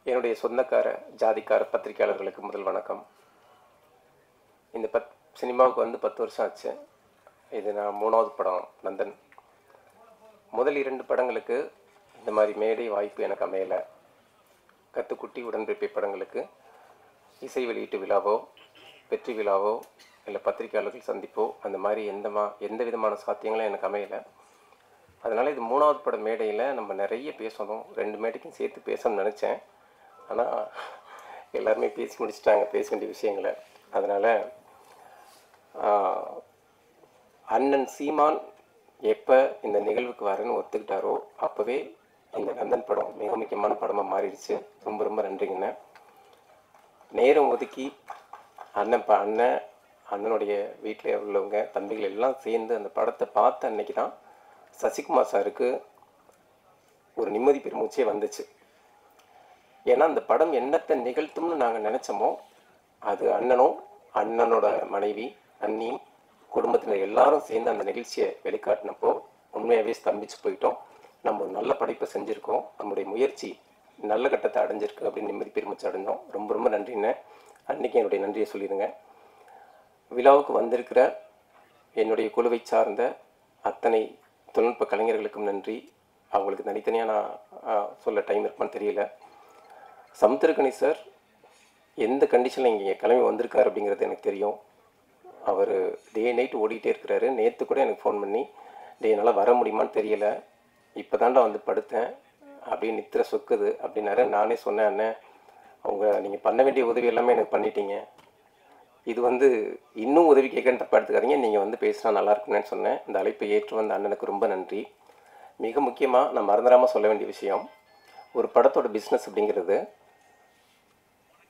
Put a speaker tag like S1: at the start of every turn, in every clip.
S1: என்னுடைய சொந்தக்கார ஜாதிக்கார பத்திரிகையாளர்களுக்கு முதல் வணக்கம். இந்த சினிமாவுக்கு வந்து 10 வருஷம் ஆச்சு. இது நான் 3வது படம் நந்தன். முதல் 2 படங்களுக்கு இந்த மாதிரி மேடை வாய்ப்பு எனக்கு அமையலை. கத்துக்குட்டி, உடன்பிறப்பை படங்களுக்கு இசை வெளியீட்டு விழாவோ வெற்றி விழாவோ இல்லை பத்திரிகையாளர்கள் சந்திப்போ அந்த மாதிரி எந்த விதமான சாத்தியங்களும் எனக்கு அமையலை. அதனால் இது 3வது பட மேடையில் நம்ம நிறைய பேசணும், 2 மேடைக்கும் சேர்த்து பேசணும்னு நினச்சேன். ஆனால் எல்லாருமே பேசி முடிச்சிட்டாங்க பேச வேண்டிய விஷயங்களை. அதனால் அண்ணன் சீமான் எப்போ இந்த நிகழ்வுக்கு வரேன்னு ஒத்துக்கிட்டாரோ அப்போவே இந்த நந்தன் படம் மிக முக்கியமான படமாக மாறிடுச்சு. ரொம்ப ரொம்ப நன்றிங்கண்ணே. நேரம் ஒதுக்கி அண்ணனுடைய வீட்டில் உள்ளவங்க தம்பிகள் எல்லாம் சேர்ந்து அந்த படத்தை பார்த்த அன்னைக்கு தான் சசிகுமார் சாருக்கு ஒரு நிம்மதி பெருமூச்சே வந்துச்சு. ஏன்னா அந்த படம் என்னத்தை நிகழ்த்தும்னு நாங்கள் நினச்சோமோ அது அண்ணனோட மனைவி, அண்ணி, குடும்பத்தினர் எல்லாரும் சேர்ந்து அந்த நிகழ்ச்சியை வெளிக்காட்டினப்போ உண்மையாகவே ஸ்தம்பிச்சு போயிட்டோம். நம்ம ஒரு நல்ல படைப்பை செஞ்சுருக்கோம், நம்முடைய முயற்சி நல்ல கட்டத்தை அடைஞ்சிருக்கு அப்படின்னு நிம்மதி பெருமூச்சு அடைஞ்சோம். ரொம்ப ரொம்ப நன்றிண்ணே. அன்றைக்கி என்னுடைய நன்றியை சொல்லிடுங்க. விழாவுக்கு வந்திருக்கிற என்னுடைய குழுவை சார்ந்த அத்தனை தொழில்நுட்ப கலைஞர்களுக்கும் நன்றி. அவங்களுக்கு தனித்தனியாக நான் சொல்ல டைம் இருக்குமான்னு தெரியல. சமுத்திரக்கனி சார் எந்த கண்டிஷனில் இங்கே கிளம்பி வந்திருக்காரு அப்படிங்கிறது எனக்கு தெரியும். அவர் டே நைட் ஓடிக்கிட்டே இருக்கிறாரு. நேற்று கூட எனக்கு ஃபோன் பண்ணி என்னால் வர முடியுமான்னு தெரியலை, இப்போ தாண்டா வந்து படுத்தேன், அப்படியே நித்திர சொக்குது அப்படின்னாரு. நானே சொன்னேன், அண்ணன் நீங்கள் பண்ண வேண்டிய உதவி எல்லாமே எனக்கு பண்ணிட்டீங்க, இது இன்னும் உதவி கேட்கன்னு தப்பாக எடுத்துக்காதீங்க, நீங்கள் பேசினா நல்லா இருக்குன்னு சொன்னேன். இந்த அழைப்பை ஏற்று வந்த அண்ணனுக்கு ரொம்ப நன்றி. மிக முக்கியமாக நான் மறந்துடாமல் சொல்ல வேண்டிய விஷயம், ஒரு படத்தோட பிஸ்னஸ் அப்படிங்கிறது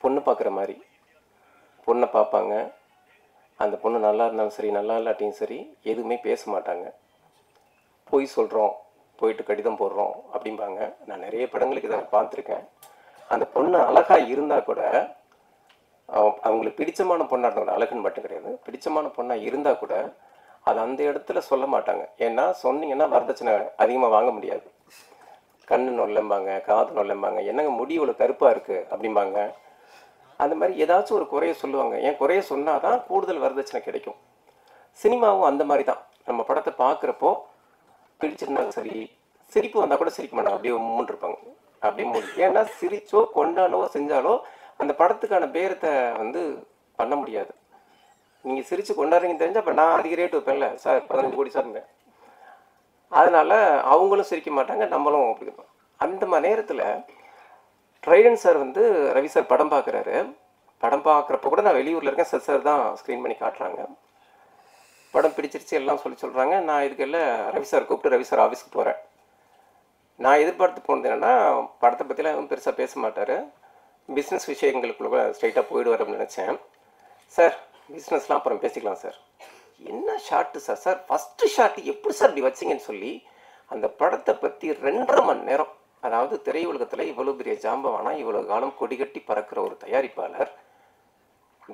S1: பொண்ணு பார்க்குற மாதிரி. பொண்ணை பார்ப்பாங்க, அந்த பொண்ணு நல்லா இருந்தாலும் சரி நல்லா இல்லாட்டியும் சரி எதுவுமே பேச மாட்டாங்க. போய் சொல்கிறோம், போயிட்டு கடிதம் போடுறோம் அப்படிம்பாங்க. நான் நிறைய படங்களுக்கு இதை பார்த்துருக்கேன். அந்த பொண்ணு அழகாக இருந்தால் கூட, அவங்களுக்கு பிடிச்சமான பொண்ணாக இருந்தாங்க, அழகுன்னு மட்டும் கிடையாது, பிடிச்சமான பொண்ணாக இருந்தால் கூட அது அந்த இடத்துல சொல்ல மாட்டாங்க. ஏன்னா சொன்னீங்கன்னா வரதட்சணை அதிகமாக வாங்க முடியாது. கண்ணு நொல்லம்பாங்க, காது நொல்லம்பாங்க, என்னங்க முடி இவ்வளோ கருப்பாக இருக்குது அப்படிம்பாங்க. அந்த மாதிரி ஏதாச்சும் ஒரு குறைய சொல்லுவாங்க. ஏன் குறைய சொன்னால் தான் கூடுதல் வரதட்சணை கிடைக்கும். சினிமாவும் அந்த மாதிரி தான். நம்ம படத்தை பார்க்குறப்போ பிடிச்சிருந்தாலும் சரி, சிரிப்பு வந்தால் கூட சிரிக்க மாட்டாங்க, அப்படியே உம்முன்னு இருப்பாங்க, அப்படியே மூடி. ஏன்னா சிரிச்சோ கொண்டாடவோ செஞ்சாலோ அந்த படத்துக்கான பேரத்தை பண்ண முடியாது. நீங்கள் சிரித்து கொண்டாடுறீங்கன்னு தெரிஞ்சால் இப்போ நான் அதிக ரேட்டு வைப்பேன்ல சார், 15 கோடி சார்ங்க. அதனால் அவங்களும் சிரிக்க மாட்டாங்க, நம்மளும் அப்படி இருப்போம். அந்த மாதிரி நேரத்தில் ட்ரைடன் சார் ரவி சார் படம் பார்க்குறாரு. படம் பார்க்குறப்ப கூட நான் வெளியூரில் இருக்கேன், சார் தான் ஸ்க்ரீன் பண்ணி காட்டுறாங்க. படம் பிடிச்சிருச்சு எல்லாம் சொல்கிறாங்க. நான் இதுக்கெல்லாம் ரவி சார் கூப்பிட்டு ரவி சார் ஆஃபீஸ்க்கு போகிறேன். நான் எதிர்பார்த்து போனது என்னென்னா, படத்தை பற்றிலாம் எதுவும் பெருசாக பேச மாட்டார், பிஸ்னஸ் விஷயங்களுக்குள்ள ஸ்ட்ரைட்டாக போயிடுவார் அப்படின்னு நினச்சேன். சார் பிஸ்னஸ்லாம் அப்புறம் பேசிக்கலாம் சார். என்ன shot sir, sir first shot எப்படி சார் இப்படி வச்சிங்கன்னு சொல்லி அந்த படத்தை பற்றி 2.5 மணி நேரம், அதாவது திரையுலகத்தில் இவ்வளோ பெரிய ஜாம்பவானா, இவ்வளோ காலம் கொடிகட்டி பறக்கிற ஒரு தயாரிப்பாளர்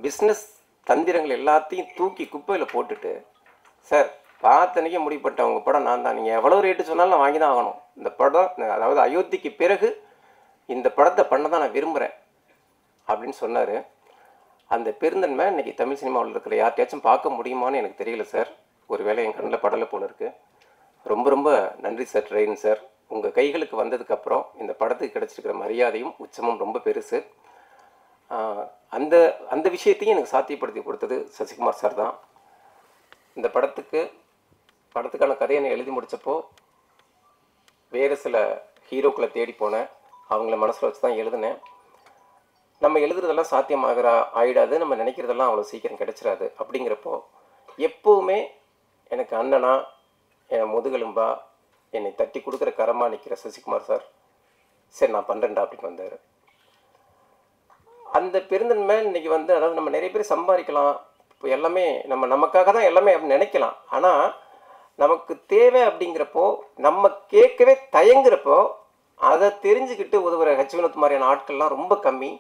S1: பிஸ்னஸ் தந்திரங்கள் எல்லாத்தையும் தூக்கி குப்பையில் போட்டுட்டு, சார் பார்த்தனைக்கே முடிப்பட்ட உங்கள் படம் நான் தான், நீங்கள் எவ்வளோ ரேட்டு சொன்னாலும் நான் வாங்கி தான் ஆகணும், இந்த படம் அதாவது அயோத்திக்கு பிறகு இந்த படத்தை பண்ண தான் நான் விரும்புகிறேன் அப்படின்னு சொன்னார். அந்த பெருந்தன்மை இன்றைக்கி தமிழ் சினிமாவில் இருக்கிற யார்கிட்டையாச்சும் பார்க்க முடியுமான்னு எனக்கு தெரியல சார். ஒரு வேளை என் கண்ணில் படலை போல இருக்குது. ரொம்ப ரொம்ப நன்றி சார் ட்ரெயின் சார். உங்கள் கைகளுக்கு வந்ததுக்கப்புறம் இந்த படத்துக்கு கிடச்சிருக்கிற மரியாதையும் உச்சமும் ரொம்ப பெருசு. அந்த விஷயத்தையும் எனக்கு சாத்தியப்படுத்தி கொடுத்தது சசிகுமார் சார் தான். இந்த படத்துக்கான கதையை நான் எழுதி முடித்தப்போ வேறு சில ஹீரோக்களை தேடி போனேன், அவங்கள மனசில் வச்சு தான் எழுதினேன். நம்ம எழுதுறதெல்லாம் ஆகிடாது, நம்ம நினைக்கிறதெல்லாம் அவ்வளோ சீக்கிரம் கிடைச்சிடாது. அப்படிங்கிறப்போ எப்போவுமே எனக்கு அண்ணனா, என் முதுகெலும்பா, என்னை தட்டி கொடுக்குற கரமாக நிற்கிற சசிகுமார் சார், சரி நான் பண்ணுறேன்டா அப்படின்னு வந்தார். அந்த பெருந்தன்மை இன்றைக்கி அதாவது நம்ம நிறைய பேர் சம்பாதிக்கலாம், இப்போ எல்லாமே நமக்காக தான் எல்லாமே அப்படின்னு நினைக்கலாம். ஆனால் நமக்கு தேவை அப்படிங்கிறப்போ, நம்ம கேட்கவே தயங்குறப்போ அதை தெரிஞ்சுக்கிட்டு உதவுற ஹெச்வினோத் மாதிரியான ஆட்கள்லாம் ரொம்ப கம்மி.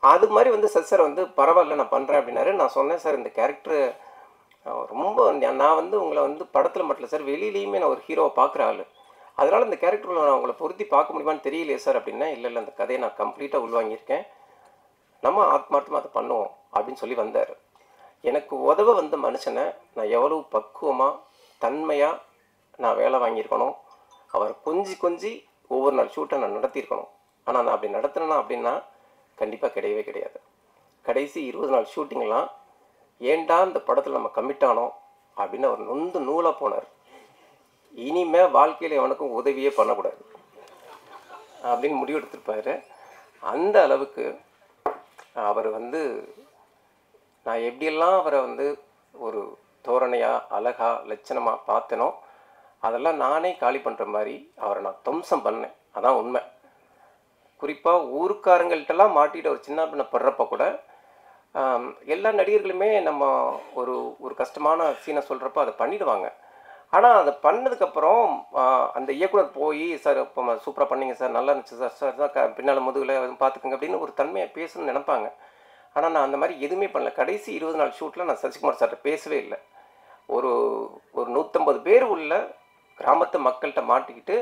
S1: அது மாதிரி சார் பரவாயில்ல நான் பண்ணுறேன் அப்படின்னாரு. நான் சொன்னேன், சார் இந்த கேரக்டரு ரொம்ப நான் உங்களை படத்தில் மட்டும் இல்லை சார், வெளியிலையுமே நான் ஒரு ஹீரோவை பார்க்குற ஆள், அதனால் இந்த கேரக்டரில் நான் உங்களை பொருத்தி பார்க்க முடியுமான்னு தெரியலையே சார் அப்படின்னா, இல்லை இல்லை அந்த கதையை நான் கம்ப்ளீட்டாக உள்வாங்கியிருக்கேன், நம்ம ஆத்மார்த்தமாக அதை பண்ணுவோம் அப்படின்னு சொல்லி வந்தார். எனக்கு உதவ வந்த மனுஷனை நான் எவ்வளவு பக்குவமாக தன்மையாக நான் வேலை வாங்கியிருக்கணும், அவர் கொஞ்சி ஒவ்வொரு நாள் ஷூட்டை நான் நடத்தியிருக்கணும். ஆனால் நான் அப்படி நடத்தினேன்னா அப்படின்னா கண்டிப்பாக கிடையவே கிடையாது. கடைசி 20 நாள் ஷூட்டிங்லாம் ஏண்டா இந்த படத்தில் நம்ம கமிட் ஆனோம் அப்படின்னு அவர் நொந்து நூலாக போனார். இனிமேல் வாழ்க்கையில் எவனுக்கும் உதவியே பண்ணக்கூடாது அப்படின்னு முடிவு எடுத்திருப்பார். அந்த அளவுக்கு அவர் வந்து நான் எப்படியெல்லாம் அவரை வந்து ஒரு தோரணையாக அழகாக லட்சணமாக பார்த்தனோ அதெல்லாம் நானே காலி பண்ணுற மாதிரி அவரை நான் துவம்சம் பண்ணேன். அதான் உண்மை. குறிப்பாக ஊருக்காரங்கள்ட்டெல்லாம் மாட்டிகிட்டு ஒரு சின்ன பின்ன படுறப்ப கூட எல்லா நடிகர்களுமே நம்ம ஒரு ஒரு கஷ்டமான சீனை சொல்கிறப்ப அதை பண்ணிடுவாங்க. ஆனால் அதை பண்ணதுக்கப்புறம் அந்த இயக்குனர் போய் சார் இப்போ சூப்பராக பண்ணிங்க சார், நல்லா இருந்துச்சு சார், சார் தான் பின்னால் முதுகில் பார்த்துக்குங்க அப்படின்னு ஒரு தன்மையை பேசணும்னு நினைப்பாங்க. ஆனால் நான் அந்த மாதிரி எதுவுமே பண்ணல. கடைசி 20 நாள் ஷூட்டில் நான் சசிகுமார் சார்கிட்ட பேசவே இல்லை. ஒரு 150 பேர் உள்ள கிராமத்து மக்கள்கிட்ட மாட்டிக்கிட்டு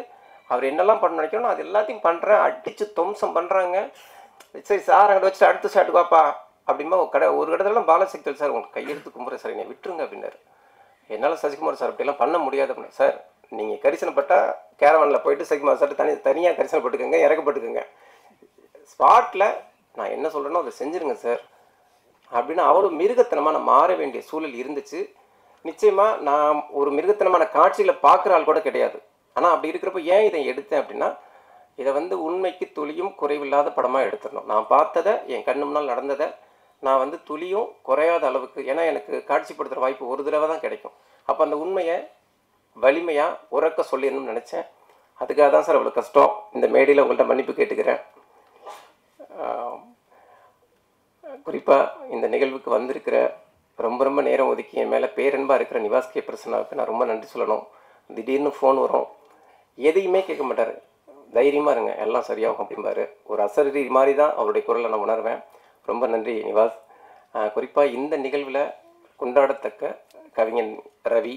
S1: அவர் என்னெல்லாம் பண்ண நினைக்கணும் அது எல்லாத்தையும் பண்ணுறேன், அடித்து துவம்சம் பண்ணுறாங்க. சரி சார் அங்கே வச்சுட்டு அடுத்த ஷாட்டுக்கு வாப்பா அப்படிமா ஒரு இடத்துலலாம் பாலசக்தியில் சார் உங்களுக்கு கையெழுத்து கும்புறேன் சார் என்னை விட்டுருங்க அப்படின்னாரு. என்னால் சசிகுமார் சார் அப்படிலாம் பண்ண முடியாது அப்படின்னா, சார் நீங்கள் கரிசனப்பட்டால் கேரவானில் போயிட்டு சசிகுமார் சார் தனியாக கரிசனப்பட்டுக்கோங்க, இறக்கப்பட்டுக்குங்க, ஸ்பாட்டில் நான் என்ன சொல்கிறேனோ அதை செஞ்சுருங்க சார் அப்படின்னு அவரும் மிருகத்தனமாக நான் மாற வேண்டிய சூழல் இருந்துச்சு. நிச்சயமாக நான் ஒரு மிருகத்தனமான காட்சிகளை பார்க்குற ஆள் கூட கிடையாது. ஆனால் அப்படி இருக்கிறப்ப ஏன் இதை எடுத்தேன் அப்படின்னா, இதை வந்து உண்மைக்கு துளியும் குறைவில்லாத படமாக எடுத்துடணும். நான் பார்த்ததை என் கண்ணு முன்னால் நடந்ததை நான் வந்து துளியும் குறையாத அளவுக்கு, ஏன்னா எனக்கு காட்சிப்படுத்துகிற வாய்ப்பு ஒரு தடவை தான் கிடைக்கும். அப்போ அந்த உண்மையை வலிமையாக உறக்க சொல்லிடணும்னு நினச்சேன். அதுக்காக தான் சார் அவ்வளோ கஷ்டம். இந்த மேடையில் உங்கள்கிட்ட மன்னிப்பு கேட்டுக்கிறேன். குறிப்பாக இந்த நிகழ்வுக்கு வந்திருக்கிற ரொம்ப நேரம் ஒதுக்கி என் மேலே பேரன்பாக இருக்கிற நிவாஸ் கே பிரசன்னாவுக்கு நான் ரொம்ப நன்றி சொல்லணும். திடீர்னு ஃபோன் வரும், எதையுமே கேட்க மாட்டார், தைரியமாக இருங்க எல்லாம் சரியாகும் அப்படிம்பாரு. ஒரு அசரீரி மாதிரி தான் அவருடைய குரலை நான் உணர்வேன். ரொம்ப நன்றி நிவாஸ். குறிப்பாக இந்த நிகழ்வில் கொண்டாடத்தக்க கவிஞன் ரவி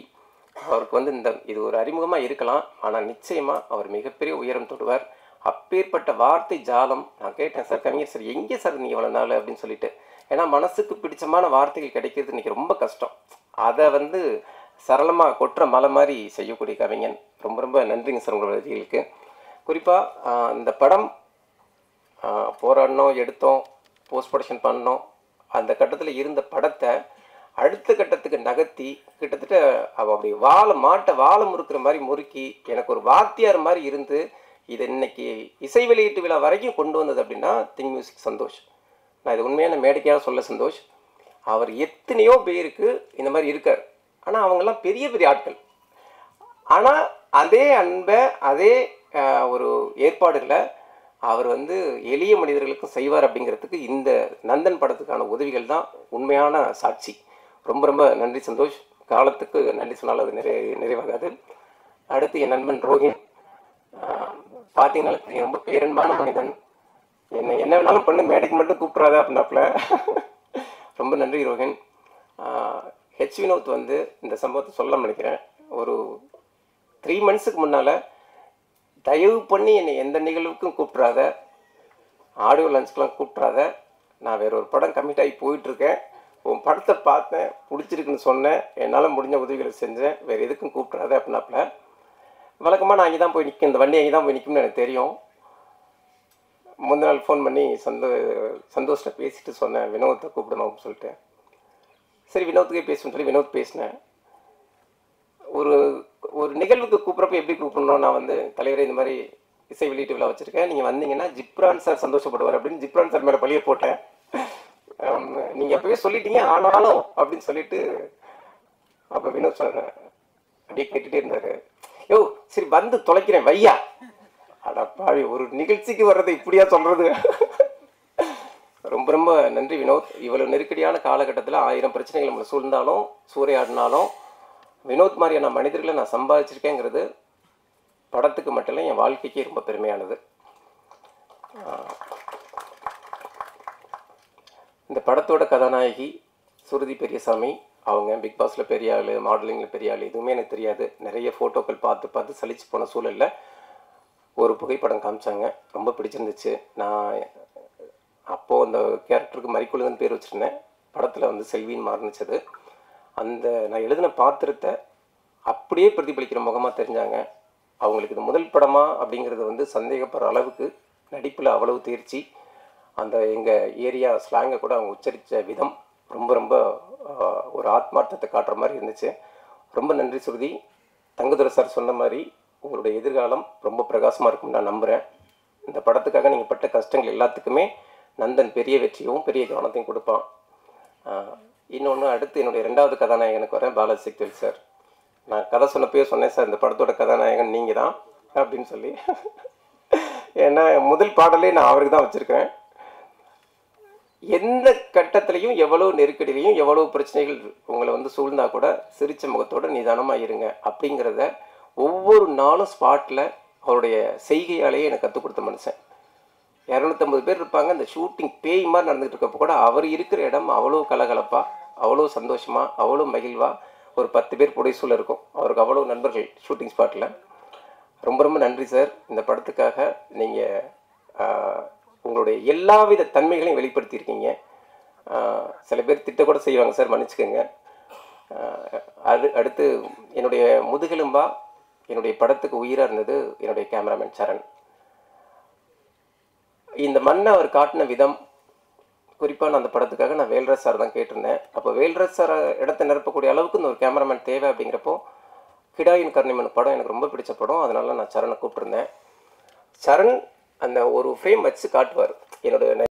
S1: அவருக்கு வந்து இது ஒரு அறிமுகமாக இருக்கலாம், ஆனால் நிச்சயமாக அவர் மிகப்பெரிய உயரம் தொடுவார். அப்பேற்பட்ட வார்த்தை ஜாலம். நான் கேட்டேன், சார் கவிஞர் சார் எங்கே சார் நீங்கள் இவ்வளோ நாள் அப்படின்னு சொல்லிட்டு. ஏன்னா மனசுக்கு பிடிச்சமான வார்த்தைகள் கிடைக்கிறது இன்றைக்கி ரொம்ப கஷ்டம். அதை வந்து சரளமாக கொட்டுற மலை மாதிரி செய்யக்கூடிய கவிஞன். ரொம்ப நன்றிங்க சார் உங்களோட வரிகளுக்கு. குறிப்பாக இந்த படம் போராடினோம், எடுத்தோம், போஸ்ட் ப்ரொடக்ஷன் பண்ணோம். அந்த கட்டத்தில் இருந்த படத்தை அடுத்த கட்டத்துக்கு நகர்த்தி கிட்டத்தட்ட அப்படி வாழை முறுக்கிற மாதிரி முறுக்கி எனக்கு ஒரு வாத்தியார் மாதிரி இருந்து இதை இன்னைக்கு இசை வெளியீட்டு விழா வரைக்கும் கொண்டு வந்தது அப்படின்னா திங் மியூசிக் சந்தோஷ். நான் இது உண்மையான மேடைக்காக சொல்ல சந்தோஷ். அவர் எத்தனையோ பேருக்கு இந்த மாதிரி இருக்கார், ஆனால் அவங்கெல்லாம் பெரிய ஆட்கள். ஆனால் அதே அன்பை அதே ஒரு ஏற்பாடுகளை அவர் வந்து எளிய மனிதர்களுக்கும் செய்வார் அப்படிங்கிறதுக்கு இந்த நந்தன் படத்துக்கான உதவிகள் தான் உண்மையான சாட்சி. ரொம்ப நன்றி சந்தோஷ். காலத்துக்கு நன்றி சொன்னாலும் அது நிறைவாகாது. அடுத்து என் நண்பன் ரோஹின். பார்த்தீங்கன்னா ரொம்ப பேரன்பான மனிதன். என்ன வேணாலும் பண்ணு, மேடைக்கு மட்டும் கூப்பிட்றாத அப்படின்னாப்புல. ரொம்ப நன்றி ரோஹின். ஹெச் வினோத் வந்து இந்த சம்பவத்தை சொல்ல நினைக்கிறேன். ஒரு 3 monthsக்கு முன்னால் தயவு பண்ணி என்னை எந்த நிகழ்வுக்கும் கூப்பிட்றாத, ஆடியோ லன்ஸ்க்கெலாம் கூப்பிட்றாத, நான் வேற ஒரு படம் கமிட் ஆகி போயிட்டுருக்கேன், உன் படத்தை பார்த்தேன் பிடிச்சிருக்குன்னு சொன்னேன், என்னால் முடிஞ்ச உதவிகளை செஞ்சேன், வேறு எதுக்கும் கூப்பிட்றாத அப்படின்னாப்புல. வழக்கமாக நான் அங்கே தான் போய் நிற்கும், இந்த வண்டி அங்கே தான் போய் நிற்கும்னு எனக்கு தெரியும். முந்தின நாள் ஃபோன் பண்ணி சந்தோஷத்தை பேசிட்டு சொன்னேன், வினோத்தை கூப்பிடணும் அப்படின்னு சொல்லிட்டு. சரி வினோத்துக்கே பேசணும்னு சொல்லி வினோத் பேசினேன். ஒரு நிகழ்வுக்கு கூப்பிட்றப்ப எப்படி கூப்பிடணும், நான் வந்து தலைவரை இந்த மாதிரி இசை வெளியீட்டு விழா வச்சுருக்கேன், நீங்கள் வந்தீங்கன்னா ஜிப்ரான் சார் சந்தோஷப்படுவார் அப்படின்னு ஜிப்ரான் சார் மேலே பழிய போட்டேன். நீங்கள் எப்போவே சொல்லிட்டீங்க ஆனாலும் அப்படின்னு சொல்லிட்டு அப்போ வினோத் சார் அப்படியே கேட்டுகிட்டே இருந்தார். யோ சரி வந்து தொலைக்கிறேன் வையா. அடப்பாவி, ஒரு நிகழ்ச்சிக்கு வர்றதை இப்படியா சொல்கிறது. ரொம்ப நன்றி வினோத். இவ்வளோ நெருக்கடியான காலகட்டத்தில் 1000 பிரச்சனைகள் நம்மளை சூழ்ந்தாலும் சூறையாடினாலும் வினோத் மாதிரியான மனிதர்களை நான் சம்பாதிச்சிருக்கேங்கிறது படத்துக்கு மட்டும் இல்லை, என் வாழ்க்கைக்கே ரொம்ப பெருமையானது. இந்த படத்தோட கதாநாயகி சுருதி பெரியசாமி, அவங்க பிக் பாஸில் பெரிய ஆள், மாடலிங்கில் பெரிய ஆள், எதுவுமே எனக்கு தெரியாது. நிறைய ஃபோட்டோக்கள் பார்த்து பார்த்து சலிச்சு போன சூழலில் ஒரு புகைப்படம் காமிச்சாங்க. ரொம்ப பிடிச்சிருந்துச்சு. நான் அப்போது அந்த கேரக்டருக்கு மறிக்குழுதுன்னு பேர் வச்சுருந்தேன். படத்தில் வந்து செல்வின்னு மாறுனுச்சது. அந்த நான் எழுதின பாத்திரத்தை அப்படியே பிரதிபலிக்கிற முகமாக தெரிஞ்சாங்க. அவங்களுக்கு இது முதல் படமா அப்படிங்கிறது வந்து சந்தேகப்படுற அளவுக்கு நடிப்பில் அவ்வளவு தேர்ச்சி. அந்த எங்கள் ஏரியா ஸ்லாங்கை கூட அவங்க உச்சரித்த விதம் ரொம்ப ரொம்ப ஒரு ஆத்மார்த்தத்தை காட்டுற மாதிரி இருந்துச்சு. ரொம்ப நன்றி சுருதி. தங்கதுரை சார் சொன்ன மாதிரி உங்களுடைய எதிர்காலம் ரொம்ப பிரகாசமாக இருக்கும்னு நான் நம்புகிறேன். இந்த படத்துக்காக நீங்கள் பட்ட கஷ்டங்கள் எல்லாத்துக்குமே நந்தன் பெரிய வெற்றியும் பெரிய கவனத்தையும் கொடுப்பான். இன்னொன்று, அடுத்து என்னுடைய 2வது கதாநாயகனுக்கு வரேன், பாலாஜி சக்திவேல் சார். நான் கதை சொன்னப்பயே சொன்னேன் சார், இந்த படத்தோட கதாநாயகன் நீங்கள் தான் அப்படின்னு சொல்லி. ஏன்னா முதல் பாடலே நான் அவருக்கு தான் வச்சுருக்கேன். எந்த கட்டத்திலையும் எவ்வளோ நெருக்கடிலையும் எவ்வளோ பிரச்சனைகள் உங்களை வந்து சூழ்ந்தா கூட சிரிச்ச முகத்தோடு நிதானமாக இருங்க அப்படிங்கிறத ஒவ்வொரு நாளும் ஸ்பாட்டில் அவருடைய செய்கையாலேயே எனக்கு கற்றுக் கொடுத்த மனுஷன். 250 பேர் இருப்பாங்க. அந்த ஷூட்டிங் பேய் மாதிரி நடந்துகிட்டு இருக்கப்போ கூட அவர் இருக்கிற இடம் அவ்வளோ கலகலப்பாக, அவ்வளோ சந்தோஷமாக, அவ்வளோ மகிழ்வாக ஒரு 10 பேர் புடைசூழல் இருக்கும். அவருக்கு அவ்வளோ நண்பர்கள் ஷூட்டிங் ஸ்பாட்டில். ரொம்ப ரொம்ப நன்றி சார். இந்த படத்துக்காக நீங்கள் உங்களுடைய எல்லாவித தன்மைகளையும் வெளிப்படுத்தியிருக்கீங்க. சில பேர் திட்ட கூட செய்வாங்க சார், மன்னிச்சுக்கோங்க. அடுத்து என்னுடைய முதுகெலும்பா என்னுடைய படத்துக்கு உயிராக இருந்தது என்னுடைய கேமராமேன் சரண். இந்த மண்ணை அவர் காட்டின விதம், குறிப்பாக நான் அந்த படத்துக்காக நான் வேல்ராஜ் சார் தான் கேட்டிருந்தேன். அப்போ வேல்ராஜ் சார் இடத்தை நிரப்பக்கூடிய அளவுக்கு இந்த ஒரு கேமராமேன் தேவை அப்படிங்கிறப்போ கிடாயின் கருணைமன் படம் எனக்கு ரொம்ப பிடிச்ச படம். அதனால நான் சரணை கூப்பிட்டுருந்தேன். சரண் அந்த ஒரு ஃப்ரேம் வச்சு காட்டுவார். என்னோட